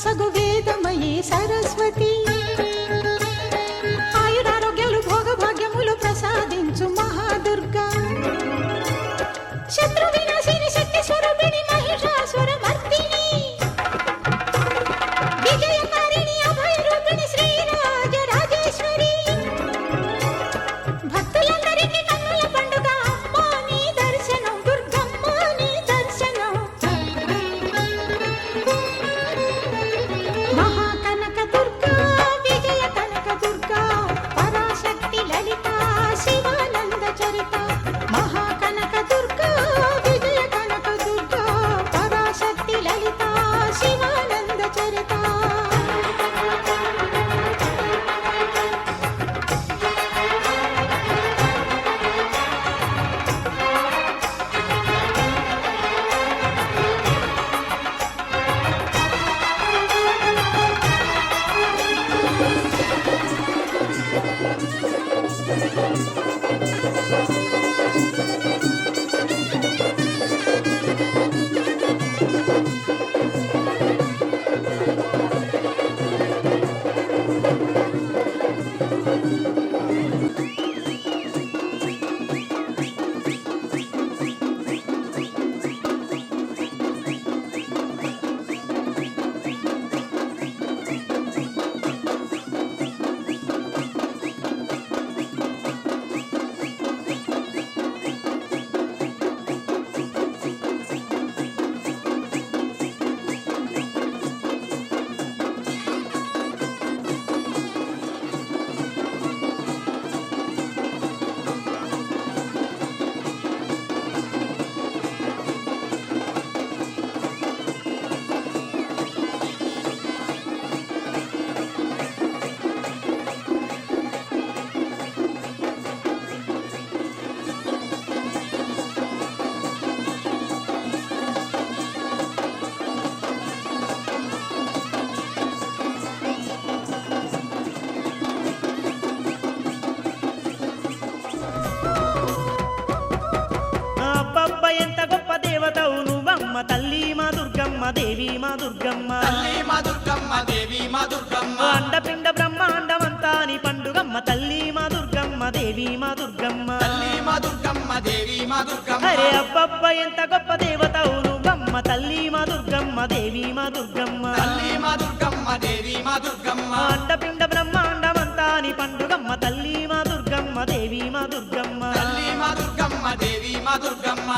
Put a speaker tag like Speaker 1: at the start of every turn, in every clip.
Speaker 1: సగు వేదమయీ సరస్వతి ఆయురారోగ్యాలు భోగభాగ్యములు ప్రసాదించు మహాదుర్గా శత్రు వినాశిని శక్తి స్వరూపిణి మహిషాసుర మర్దిని విజయకారిణి అభయ రూపిణి శ్రీరాజ రాజేశ్వరి భక్తులందరికీ కన్నుల పండుగ అమ్మా నీ దర్శనం దుర్గమ్మ నీ దర్శనం మహాకనక దుర్గా విజయ కనక దుర్గా పరాశక్తి లలిత శివానంద చరిత మహాకనక దుర్గా విజయ కనక దుర్గా పరాశక్తి లలిత శివానంద చరిత
Speaker 2: అబ్బబ్బ ఎంత గొప్ప దేవతవు నువ్వమ్మ తల్లి మా దుర్గమ్మ దేవి మా దుర్గమ్మ
Speaker 3: తల్లి మా దుర్గమ్మ దేవి మా దుర్గమ్మ
Speaker 2: అండపిండ బ్రహ్మాండమంతా నీ పండుగమ్మ తల్లి మా దుర్గమ్మ దేవి మా దుర్గమ్మ
Speaker 3: తల్లి మా దుర్గమ్మ దేవి మా దుర్గమ్మ
Speaker 2: అరే అబ్బబ్బ ఎంత గొప్ప దేవతవు నువ్వమ్మ తల్లి మా దుర్గమ్మ దేవి మా దుర్గమ్మ
Speaker 3: తల్లి మా దుర్గమ్మ దేవి మా దుర్గమ్మ
Speaker 2: అండపిండ బ్రహ్మాండమంతా నీ పండుగమ్మ తల్లి మా దుర్గమ్మ దేవి మా దుర్గమ్మ
Speaker 3: తల్లి మా దుర్గమ్మ దేవి మా దుర్గమ్మ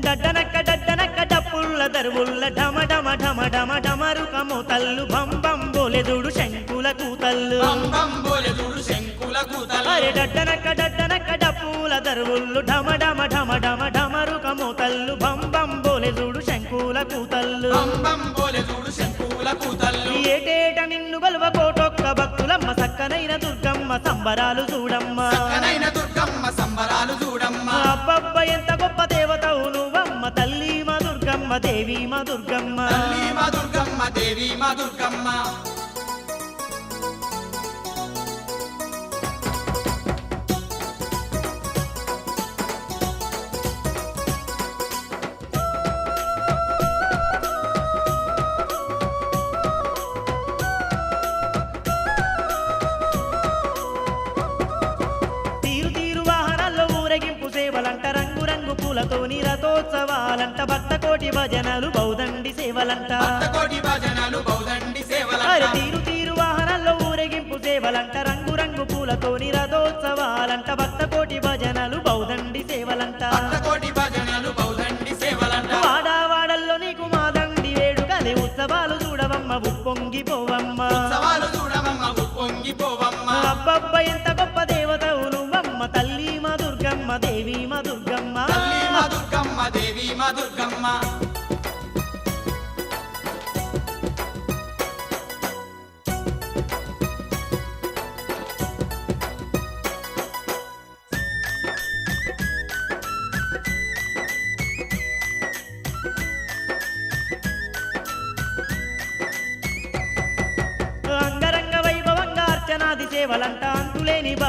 Speaker 2: డడ్డనక్క డడ్డనక్క డప్పుల్ల దరువుల్ల ఢమ ఢమ ఢమ ఢమ ఢమరుకము తల్లు బంబం బోలెదుడు శంకుల కూతల్లు
Speaker 3: బంబం బోలెదుడు శంకుల కూతలు
Speaker 2: అరే డడ్డనక్క డడ్డనక్క డప్పుల దరువుల్లు ఢమ ఢమ ఢమ ఢమ ఢమరుకము తల్లు బంబం బోలెదుడు శంకుల కూతల్లు
Speaker 3: బంబం బోలెదుడు శంకుల కూతలు
Speaker 2: ఏటేట నిన్ను గలువ కోటొక్క భక్తులమ్మ సక్కనైన దుర్గమ్మ సంబరాలు చూడమ్మ
Speaker 3: చక్కనైన దుర్గమ్మ సంబరాలు చూడమ్మ
Speaker 2: అబ్బబ్బ ఎంత గొప్ప దేవతవు నువ్వమ్మ తల్లి మా దుర్గమ్మ దేవి మా దుర్గమ్మ
Speaker 3: తల్లి మా దుర్గమ్మ దేవి మా దుర్గమ్మ
Speaker 2: తీరు తీరు వాహనాల్లో ఊరేగింపు సేవలంట రంగు రంగు పూలతోని రథోత్సవాలంట భక్త కోటి భజనలు బౌదండి సేవలంట
Speaker 3: కోటి భజనలు బౌదండి
Speaker 2: అరే
Speaker 3: సేవలంట
Speaker 2: తీరు తీరు వాహనాల్లో ఊరేగింపు సేవలంట రంగు రంగు పూలతోని రథోత్సవాలంట భక్త కోటి భజనలు బౌదండి సేవలంట
Speaker 3: కోటి భజనలు బౌదండి సేవలంట
Speaker 2: వాడావాడల్లో నీకు మాదండి వేడుకలే ఉత్సవాలు చూడవమ్మ ఉప్పొంగిపోవమ్మ
Speaker 3: సవాలు చూడవమ్మ ఉప్పొంగిపోవమ్మ
Speaker 2: అబ్బబ్బ ఎంత గొప్ప దేవతవు నువ్వమ్మ తల్లి మా దుర్గమ్మ దేవి మా దుర్గమ్మ
Speaker 3: తల్లి మా దుర్గమ్మ దేవి మా దుర్గమ్మ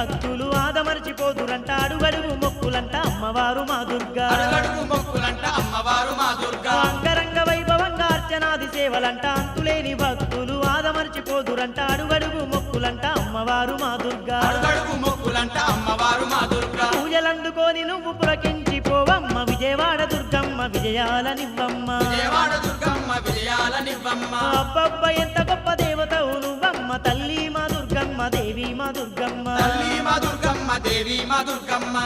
Speaker 2: భక్తులు ఆదమర్చిపోదురంట అడుగడుగు మొక్కులంట అమ్మవారు మా దుర్గా
Speaker 3: అడుగడుగు మొక్కులంట అమ్మవారు మా దుర్గా
Speaker 2: అంగరంగ వైభవంగా అర్చనాది సేవలంట అంతులేని భక్తులు ఆదమర్చిపోదురంట అడుగడుగు మొక్కులంట అమ్మవారు మా దుర్గా
Speaker 3: అడుగడుగు మొక్కులంట అమ్మవారు మా దుర్గా
Speaker 2: పూజలందుకొని నువ్వు పులకించిపోవమ్మ విజయవాడ దుర్గమ్మ విజయాలనివ్వమ్మ
Speaker 3: విజయవాడ దుర్గమ్మ విజయాలనివ్వమ్మ
Speaker 2: అబ్బబ్బ ఎంత గొప్ప దేవతవు నువ్వమ్మ తల్లి మా దుర్గమ్మ దేవి మా దుర్గమ్మ
Speaker 3: తల్లి మా దుర్గమ్మ దేవి మా దుర్గమ్మ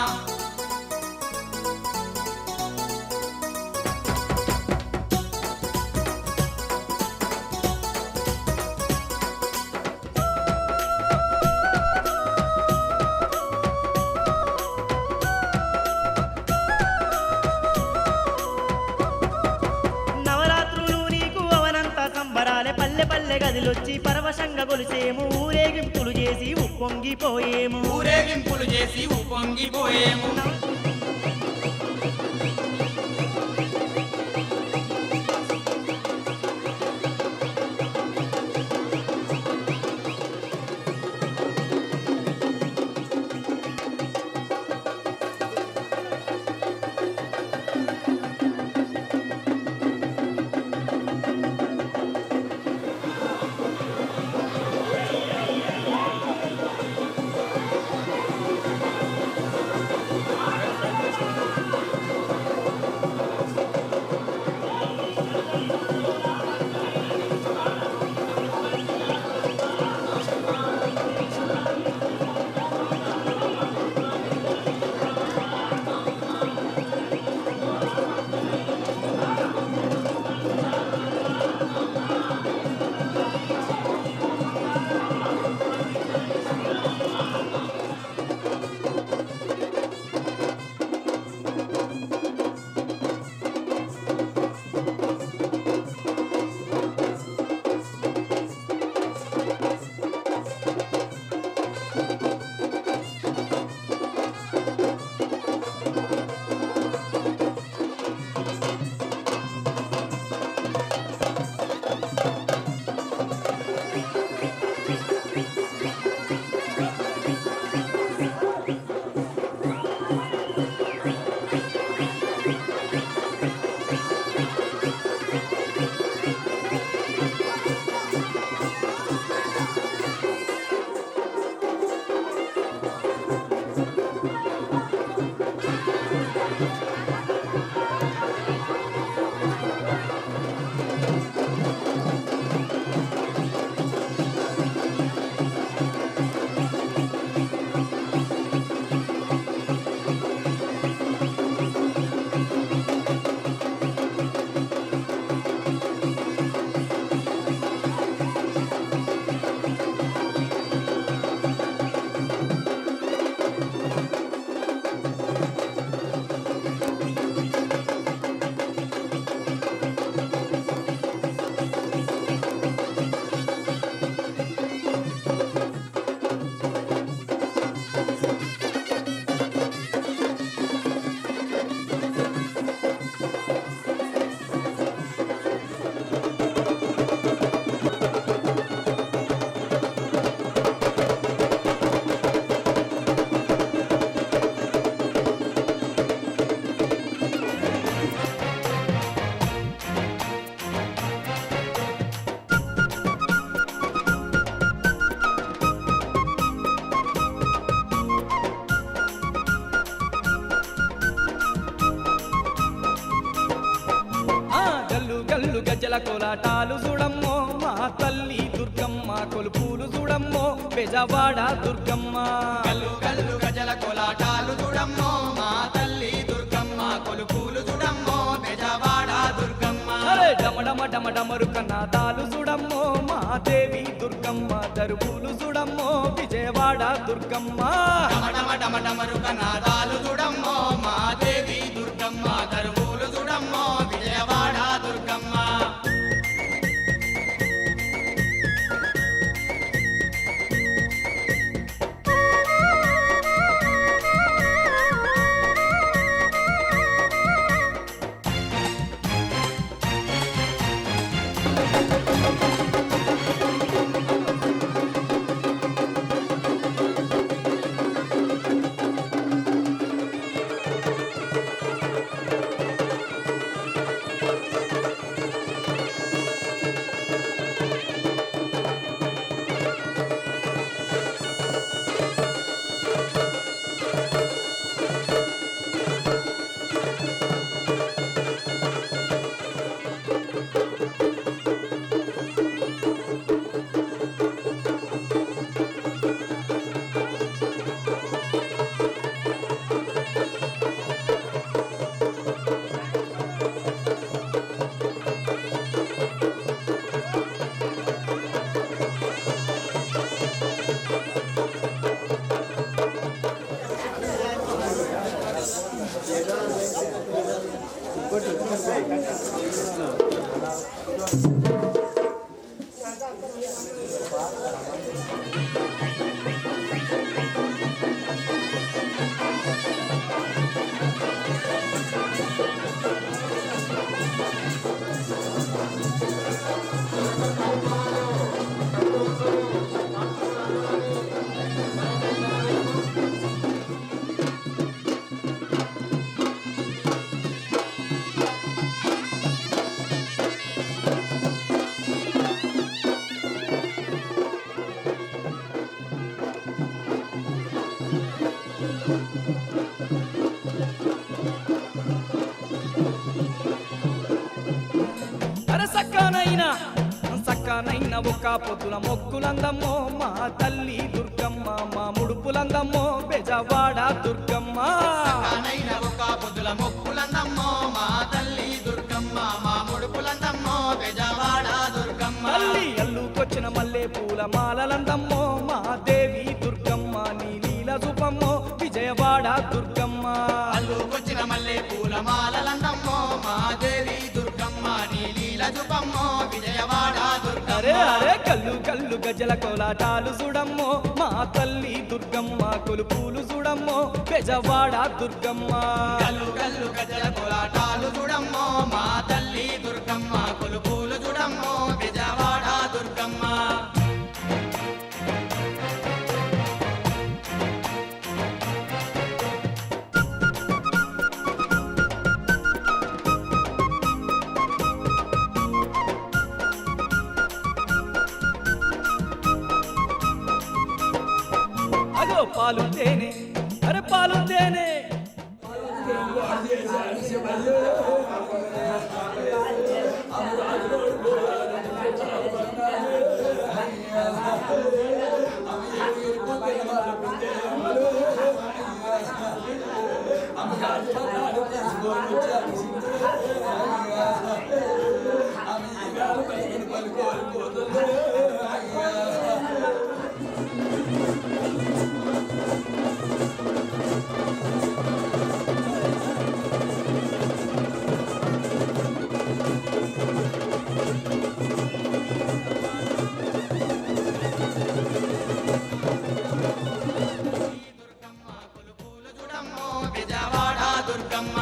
Speaker 2: నవరాత్రులు నీకు అవనంత సంబరాలే పల్లె పల్లె గదిలొచ్చి పరవశంగా గొలిసేము ఊరేగింపులు చేసి ఉప్పొంగిపోయేము
Speaker 3: ఊరేగింపులు చేసి ఉప్పొంగిపోయేము
Speaker 4: గల్లు గజ్జల కోలాటాలు చూడమ్మో మా తల్లి దుర్గమ్మ కొలుపులు చూడమ్మో బెజవాడ దుర్గమ్మ
Speaker 3: కల్లు కల్లు గజల కోలాటాలు చూడమ్మో మా తల్లి దుర్గమ్మ కొలుపులు చూడమ్మో బెజవాడ దుర్గమ్మ
Speaker 4: అరే డమడమ డమడమరు కన్నాదాలు చూడమ్మో మా దేవి దుర్గమ్మ దరువులు చూడమ్మో విజయవాడ దుర్గమ్మ
Speaker 3: డమడమ డమడమరు కనాదాలు చూడమ్మో మా దేవి దుర్గమ్మ దరువులు చూడమ్మో విజయవాడ దుర్గమ్మ
Speaker 4: అరే సక్కనైన ఒక్క పొద్దుల మొక్కులందమ్మో మా తల్లి దుర్గమ్మ మా ముడుపులందమ్మో బెజవాడ దుర్గమ్మ
Speaker 3: కానైన ఒక పొద్దుల మొక్కులందమ్మో మా తల్లి దుర్గమ్మ మా ముడుపులందమ్మో బెజవాడ దుర్గమ్మ
Speaker 4: తల్లి అల్లుకొచ్చిన మల్లె పూల మాలలందమ్మో మా దేవి దుర్గమ్మ నీ లీల రూపమ్మో విజయవాడ దుర్గమ్మ
Speaker 3: అల్లుకొచ్చిన మల్లె పూల మాలలందమ్మో మా దేవి దుర్గమ్మ నీ లీల జుపమ్మో విజయవాడ దుర్గమ్మ
Speaker 4: అరే అరే కల్లు కల్లు గజల కోలాటాలు చూడమ్మో మా తల్లి దుర్గమ్మ కొలుపులు చూడమ్మో బెజవాడ దుర్గమ్మ
Speaker 3: గల్లు గల్లు గజల కోలాటాలు చూడమ్మో మా తల్లి దుర్గమ్మ కొలుపులు చూడమ్మో బెజవాడ దుర్గమ్మ
Speaker 4: అగో పాలు తేనె అరే పాలు తేనె
Speaker 3: కొలుపులు చూడమ్మో బెజవాడ దుర్గమ్మ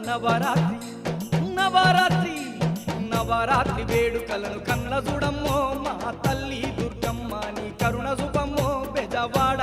Speaker 4: నవరాత్రి నవరాత్రి నవరాత్రి వేడుకలను కళ్ళ చూడమ్మో మా తల్లి దుర్గమ్మ నీ కరుణ చూపమ్మో బెజవాడ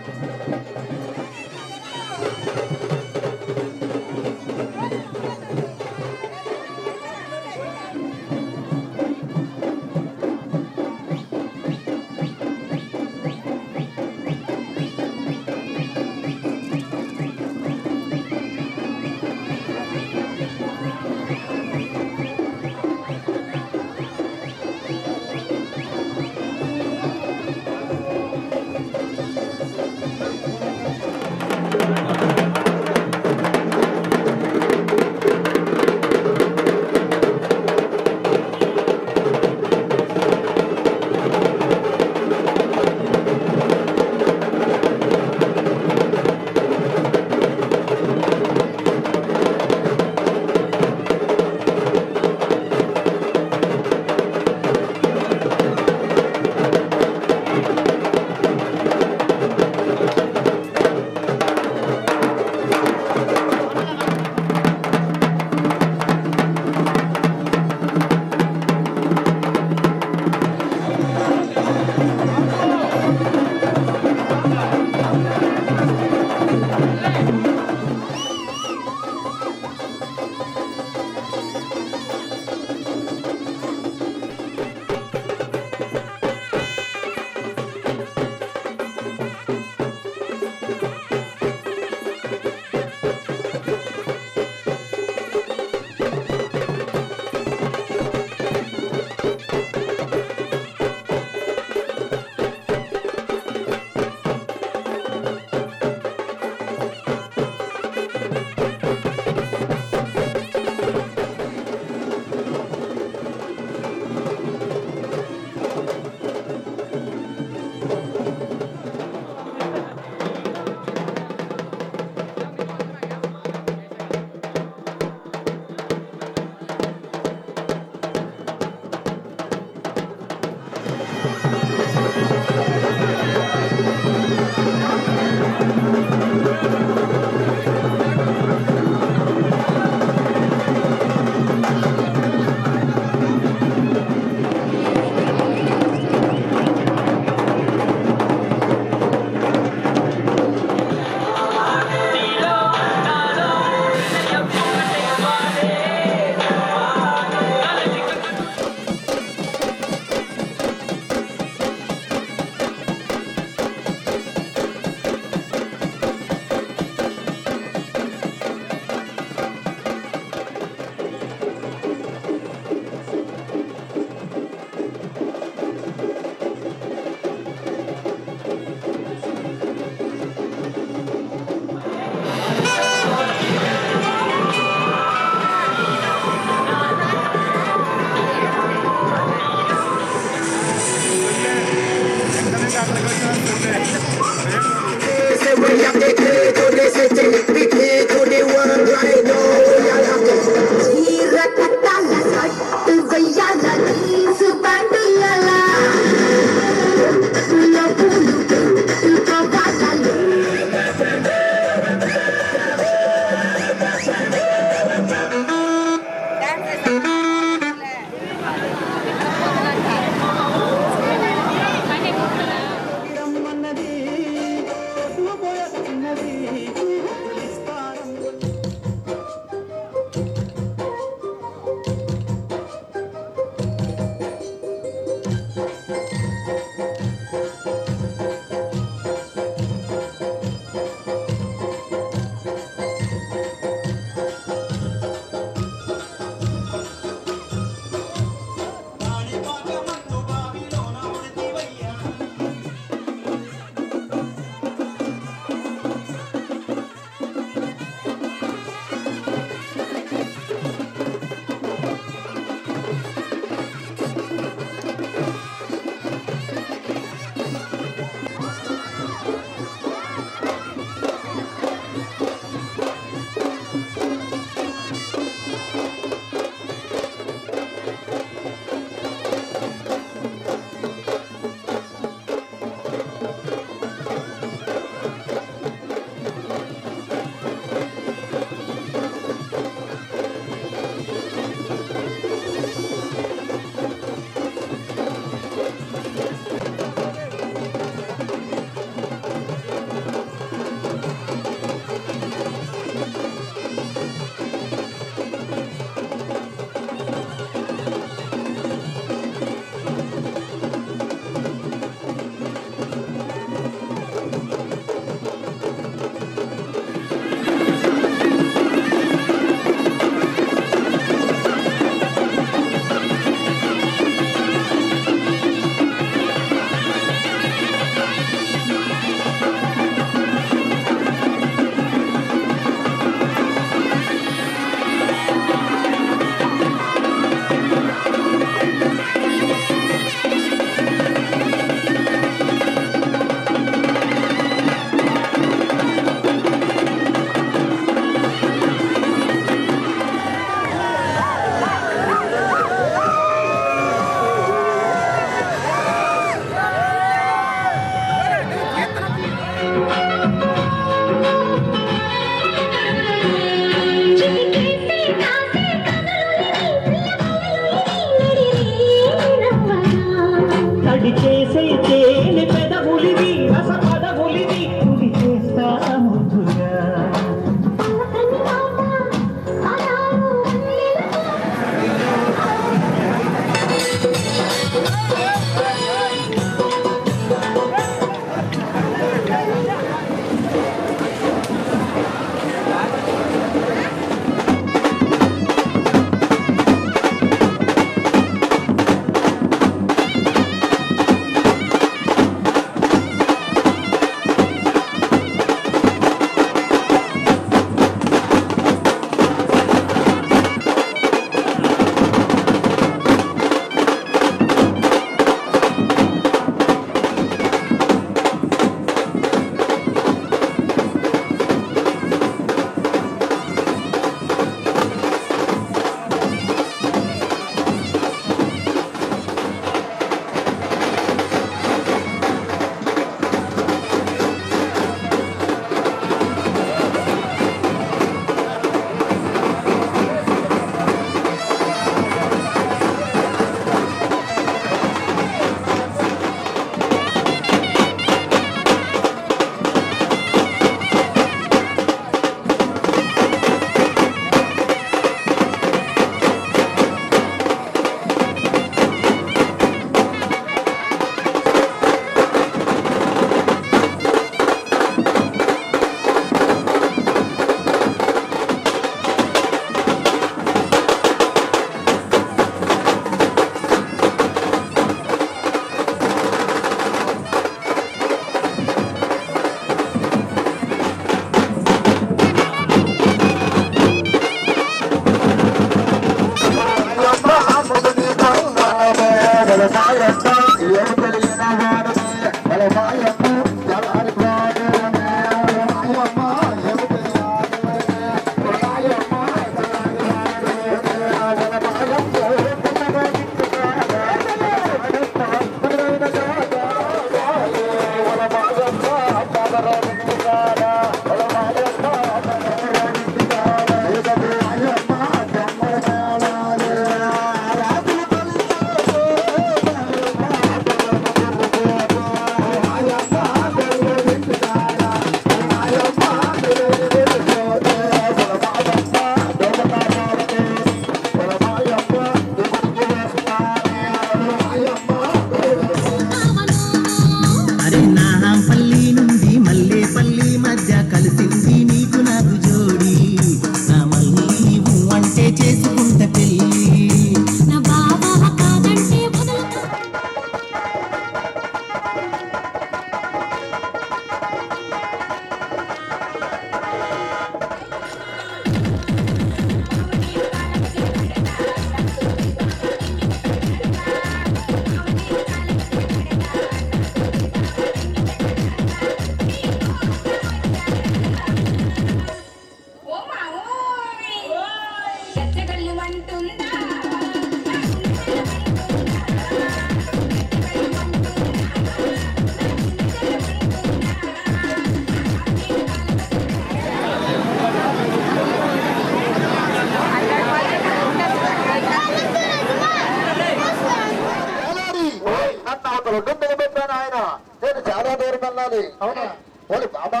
Speaker 5: నిలబెట్టాను ఆయన నేను చాలా దూరం వెళ్ళాలి అవునా పోలి బాబా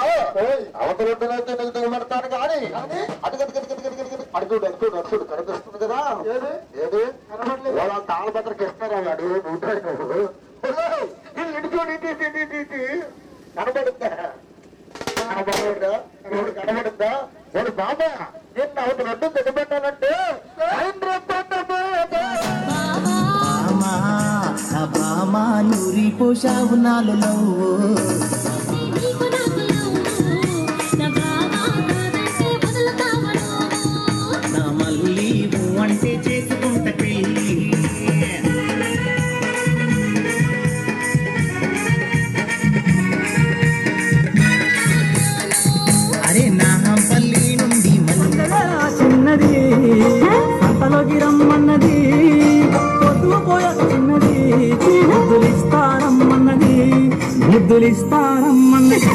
Speaker 5: అవతల అయితే నీకు దిగబెడతాను కానీ అడుగుడు కనిపిస్తుంది కదా ఏది వాళ్ళ తాళపత్రకి ఇస్తారా వాడు కనబడుద్దా కనబడుద్దా వాడు బాబా నేను అవతల దిగబెట్టానంటే
Speaker 6: నూరి పోషావు నాలో నవ్వు నా మళ్ళీ అంటే చేసుకుంట పెళ్ళి అరే నా పల్లి నుండి చిన్నది సంతలోకి రమ్మన్నది పోయొస్తున్నది ముద్దులిస్తారమ్మన్నది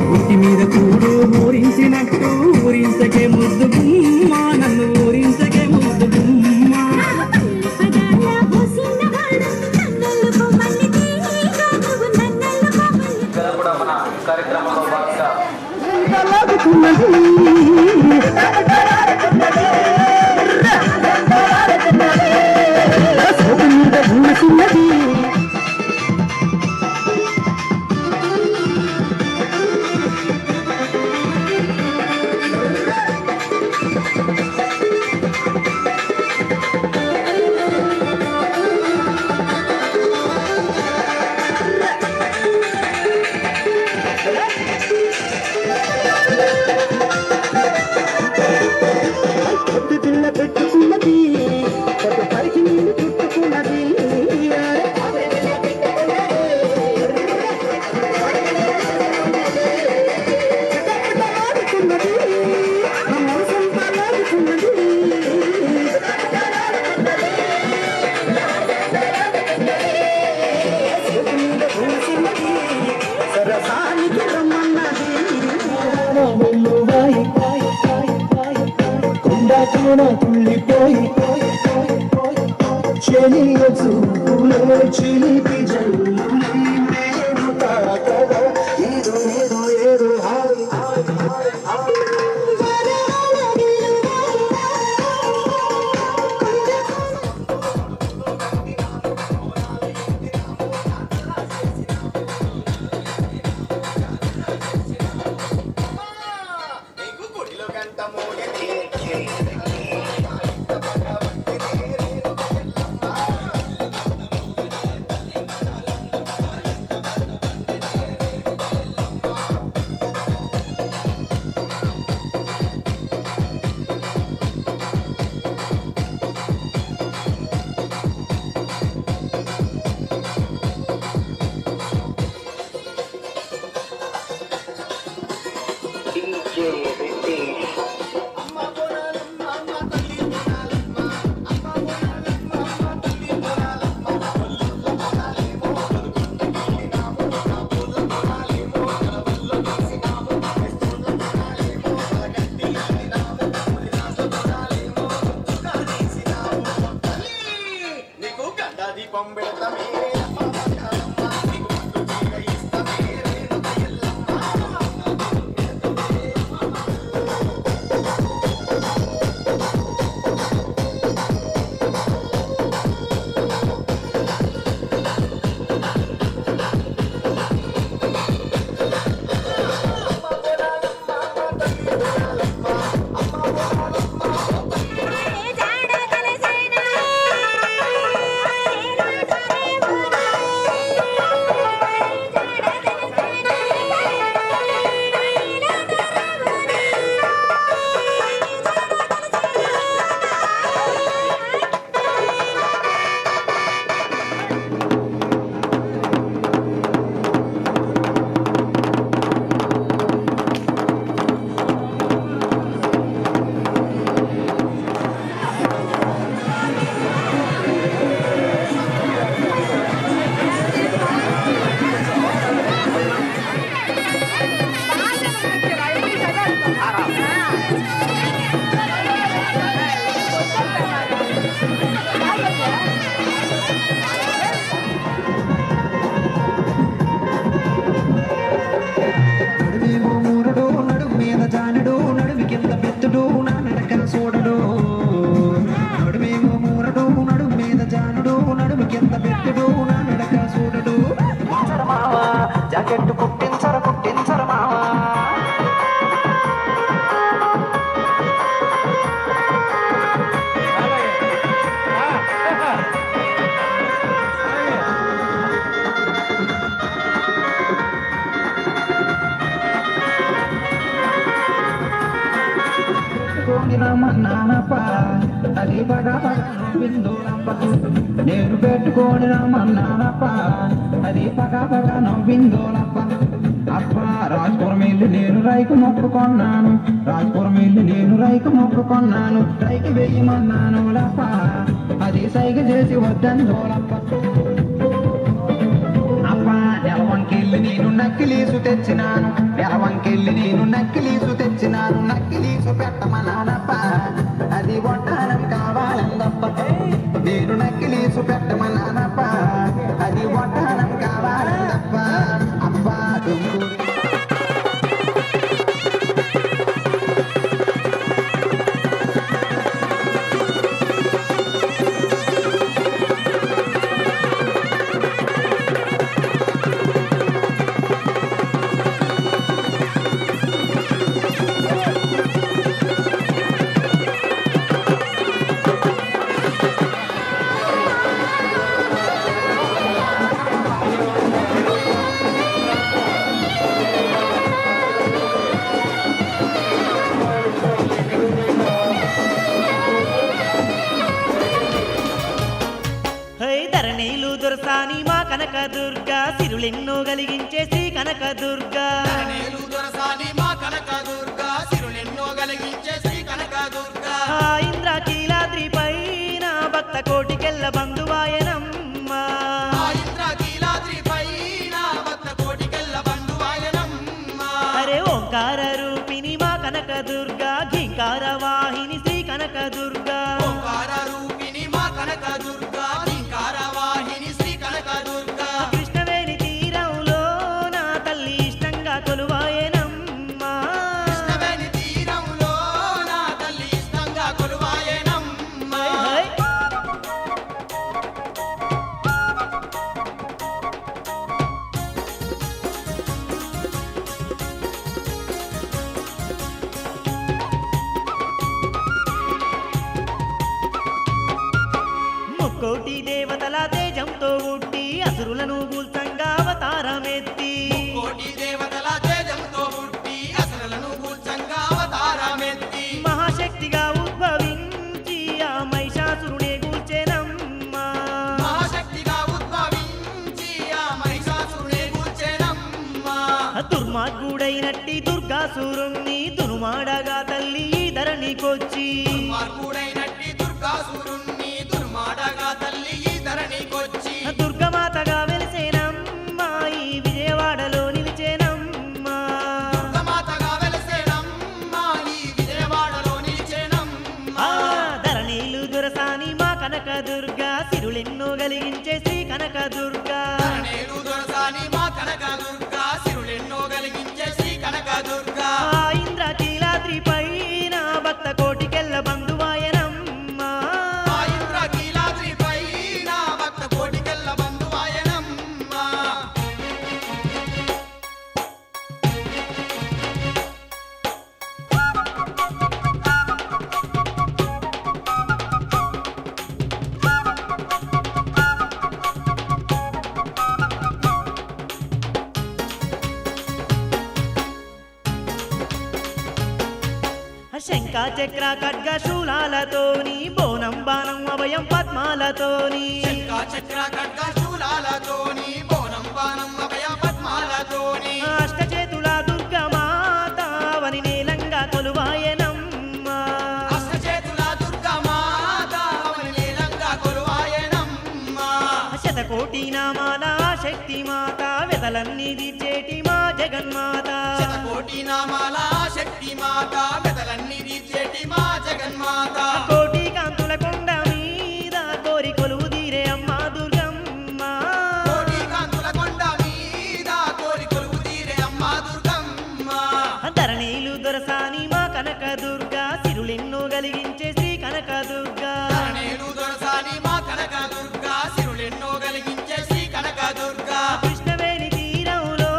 Speaker 6: ఇంటి మీద కూడు ఊరించినట్టు ఊరించకే ముద్దు గుమ్మ నన్ను ఊరించకే ముద్దు గుమ్మ
Speaker 4: కూడా మన కార్యక్రమంలో భాగంగా
Speaker 6: పెట్టుకున్నది పరికి నీళ్ళు చుట్టుకున్నది సరసానికి రమ్మన్నది కొండకున తుళ్ళిపోయి చెలియ చూపులో చిలిపి జల్లు కదా ఏదో ఏదో ఏదో హాయి నడక చూడడు నడుమేమో మూరడు నడుము మీద జానుడు నడుము కింద పెట్టుడు నా నడక చూడడు మావా జాకెట్ కుట్టించర మావా రమ్మన్నానప్ప అది బడా నవ్విందోలప్ప నేను పెట్టుకొని రమ్మన్నానప్ప అది పగా నవ్విందోలప్ప అప్ప రాజ్పురం వెళ్ళి నేను రైకు మొక్కుకున్నాను రైకి వెయ్యమన్నాను లప్ప అది సైగ చేసి వద్దందోలప్ప అప్ప నెలవంకెళ్ళి నేను నక్కిలీసు తెచ్చినాను నక్కిలీసు పెట్టమన్నానప్ప అది వడ్డానం కావాలందప్ప నేను నక్కిలీసు పెట్టమన్నానప్ప అది వడ్డానం కావాలందప్ప అప్ప డుంగు
Speaker 2: ధరణీలు దొరసాని మా కనకదుర్గ సిరులెన్నో కలిగించే శ్రీ కనకదుర్గ ఇంద్రకీలాద్రి పైన భక్త కోటికెళ్ళ బంధువాయనమ్మ అరే ఓంకార రూపిణి మా కనకదుర్గ ఘీంకార వాహిని శ్రీ కనకదుర్గ కృష్ణవేణి తీరంలో నా తల్లి ఇష్టంగా కొలువాయనమ్మ ముక్కోటి దేవతల తేజంతో ఉట్టి అసురులను గూల్చంగా అవతారమెత్తి మహాశక్తిగా ఉద్భవించి ఆ మహిషాసురునే గూల్చెనమ్మ దుర్మార్గుడైనట్టి దుర్గాసురుణ్ణి దుర్మాడగా తల్లి ఈ ధరణికొచ్చి దుర్గమాతగా వెలిసేనమ్మ ఈ విజయవాడలో నిలిచేనమ్మ ధరణీలు దొరసాని మా కనకదుర్గ సిరులెన్నో కలిగించే శ్రీ కనకదుర్గ ఇంద్రకీలాద్రి పైన భక్త కోటికెళ్ళ బంధువాయనమ్మ శంఖ చక్ర ఖడ్గ శూలాలతోని బోనం బాణం అభయం పద్మాలతోని అష్టచేతుల దుర్గమాత వని నేలంగా కొలువాయనమ్మ శతకోటి నామాల శక్తి మాత వెదలన్నీ తీర్చేటి మా జగన్మాత కోటి కాంతుల కొండ మీద కోరి కొలువు తీరే అమ్మ దుర్గమ్మ ధరణీలు దొరసాని మా కనకదుర్గ సిరులెన్నో కలిగించే శ్రీ కనకదుర్గా
Speaker 3: నేను దొరసాని మా కనకదుర్గా సిరులెన్నో కలిగించే శ్రీ కనకదుర్గా
Speaker 2: కృష్ణవేణి తీరంలో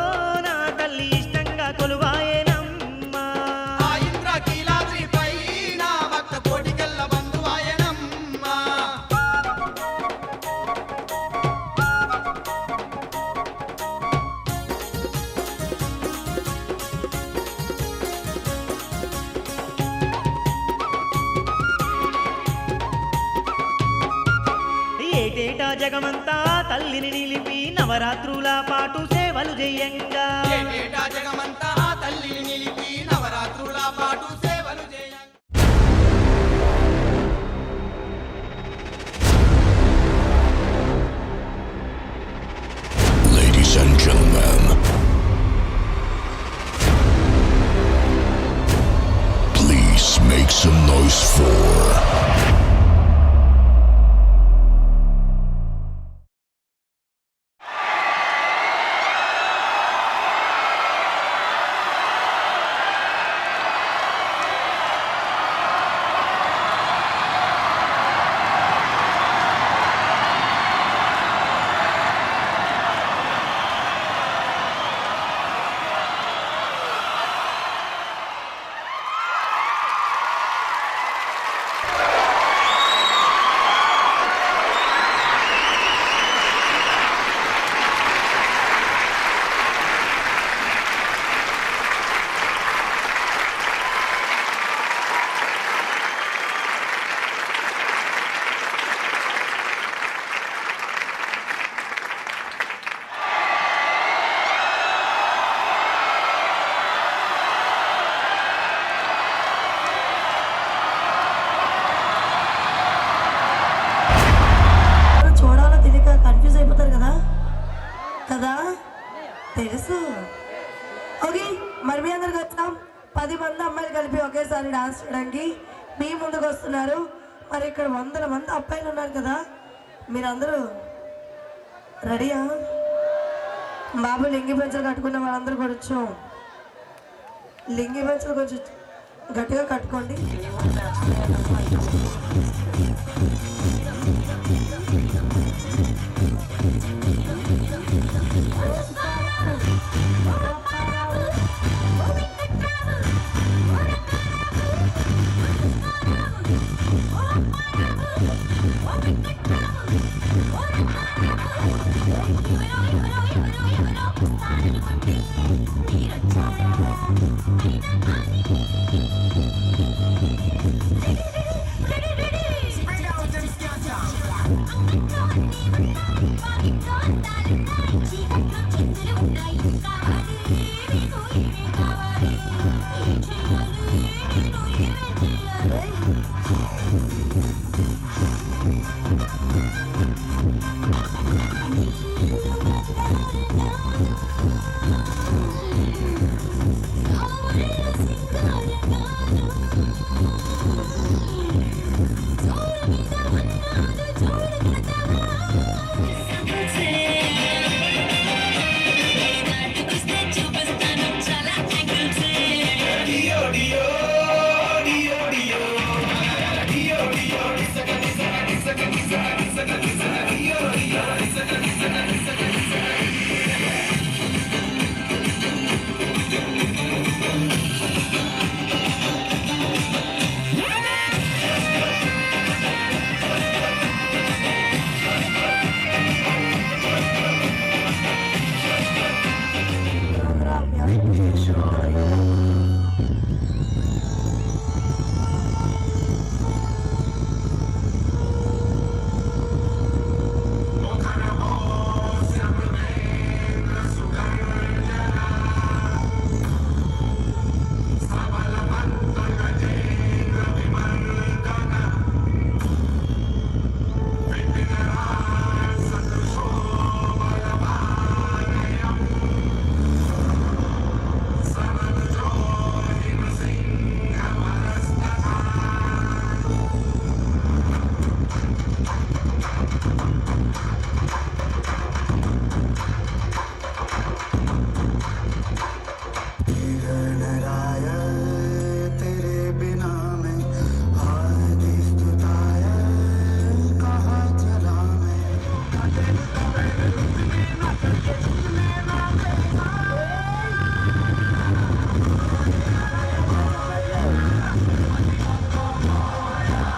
Speaker 2: నా తల్లి ఇష్టంగా కొలువాయనమ్మా
Speaker 3: ఆ ఇంద్రకీలాద్రి పైన భక్త కోటికల్ల బంధువాయనమ్మా
Speaker 2: ఏటేటా జగమంతా తల్లిని నిలిపి నవరాత్రుల పాటు సేవలు చేయంగా
Speaker 3: ఏటేటా జగమంతా ఆ తల్లిని నిలిపి నవరాత్రుల పాటు సేవలు చేయంగా
Speaker 7: Ladies and gentlemen, please make some noise for
Speaker 8: చూడాలో తెలియక కన్ఫ్యూజ్ అయిపోతారు కదా కదా తెలుసు. ఓకే, మరి మీ అందరికి వచ్చాం 10 మంది అమ్మాయిలు కలిపి ఒకేసారి డాన్స్ చేయడానికి మీ ముందుకు వస్తున్నారు. మరి ఇక్కడ 100 మంది అబ్బాయిలు ఉన్నారు కదా, మీరందరూ రెడీయా? బాబు లింగి పంచలు కట్టుకున్న వాళ్ళందరూ కొంచెం లింగి పంచలు కొంచెం గట్టిగా కట్టుకోండి.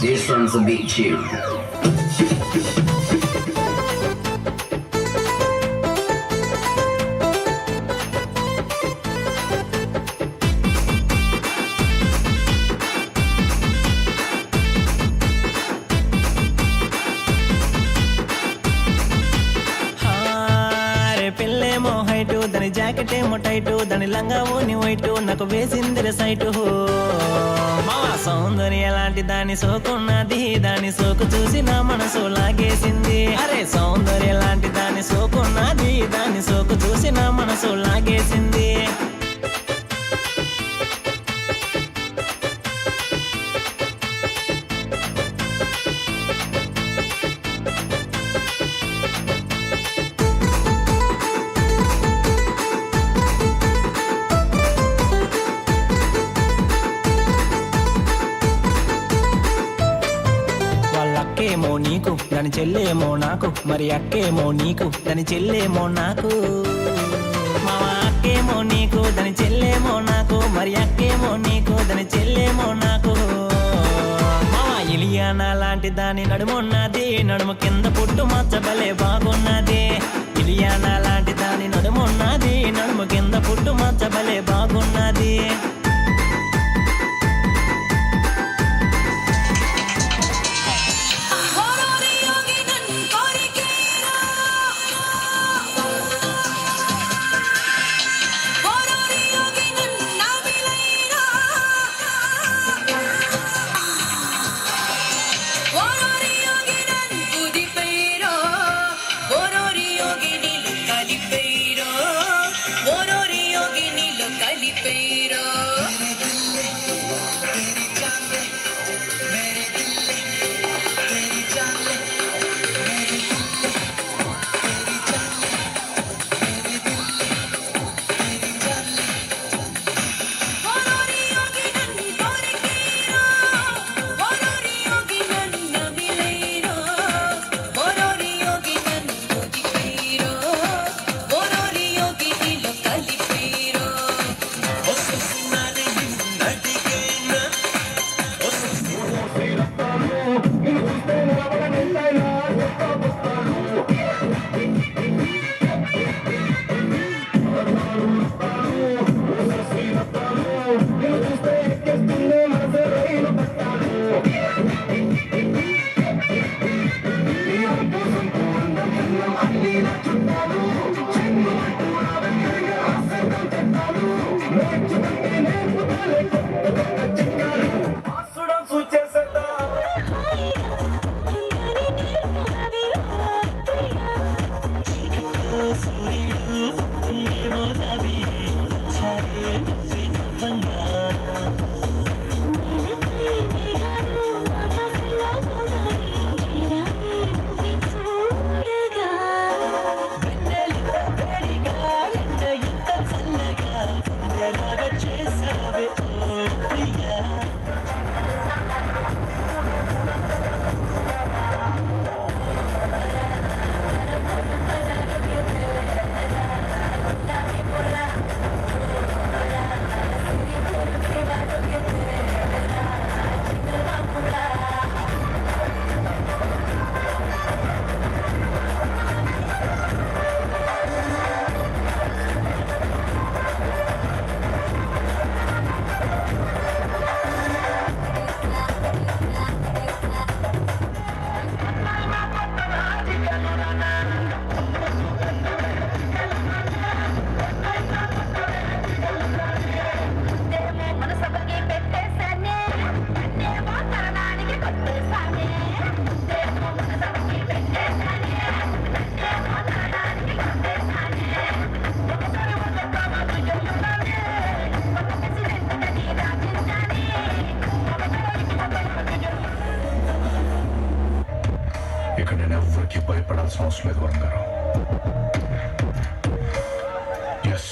Speaker 9: These ones will beat you.
Speaker 2: పెళ్ళేమో హైటు దాని జాకెట్ ఏమో టైటు దాని లంగా ఓని వైటు నాకు వేసిందిరే సైటు మా సౌందర్య లాంటి దాని సోకున్నది దాని సోకు చూసి నా మనసు లాగేసింది అరే సౌందర్య లాంటి దాని సోకున్నది దాని సోకు చూసి నా మనసు లాగేసింది అక్కేమో నీకు దాని చెల్లేమో నాకు మరి అక్కేమో నీకు దాని చెల్లేమో నాకు మామ అక్కేమో నీకు దాని చెల్లేమో నాకు మరి అక్కేమో నీకు దాని చెల్లేమో నాకు మామ ఇలియానా లాంటి దాని నడుమున్నది నడుము కింద పుట్టు మచ్చబలే బాగున్నది ఇలియానా లాంటి దాని నడుమున్నది నడుము కింద పుట్టు మచ్చబలే బాగున్నది
Speaker 7: భయపడాల్సిన అవసరం లేదు వరుణ్ గారు. ఎస్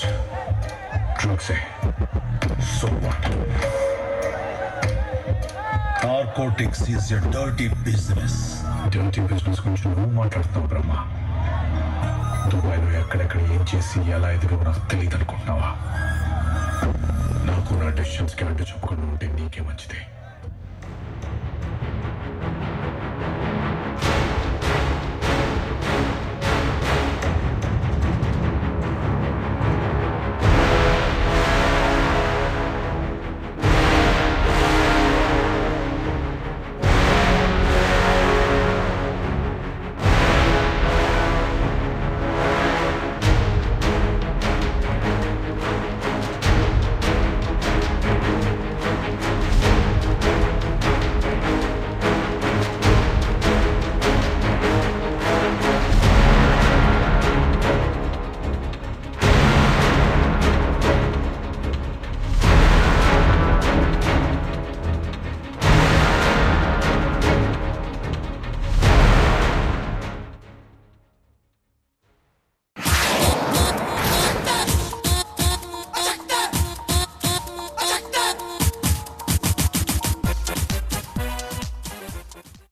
Speaker 7: డ్రగ్సే. So what?
Speaker 10: Narcotics is a dirty business.
Speaker 7: Dirty business గురించి నువ్వు మాట్లాడుతున్నావు బ్రహ్మ. దుబాయ్లో ఎక్కడెక్కడ ఏం చేసి ఎలా ఎదుగు నాకు తెలియదు అనుకుంటున్నావా? నాకు నా డెసిషన్స్కి అడ్డు చెప్పుకుని ఉంటే నీకే మంచిది.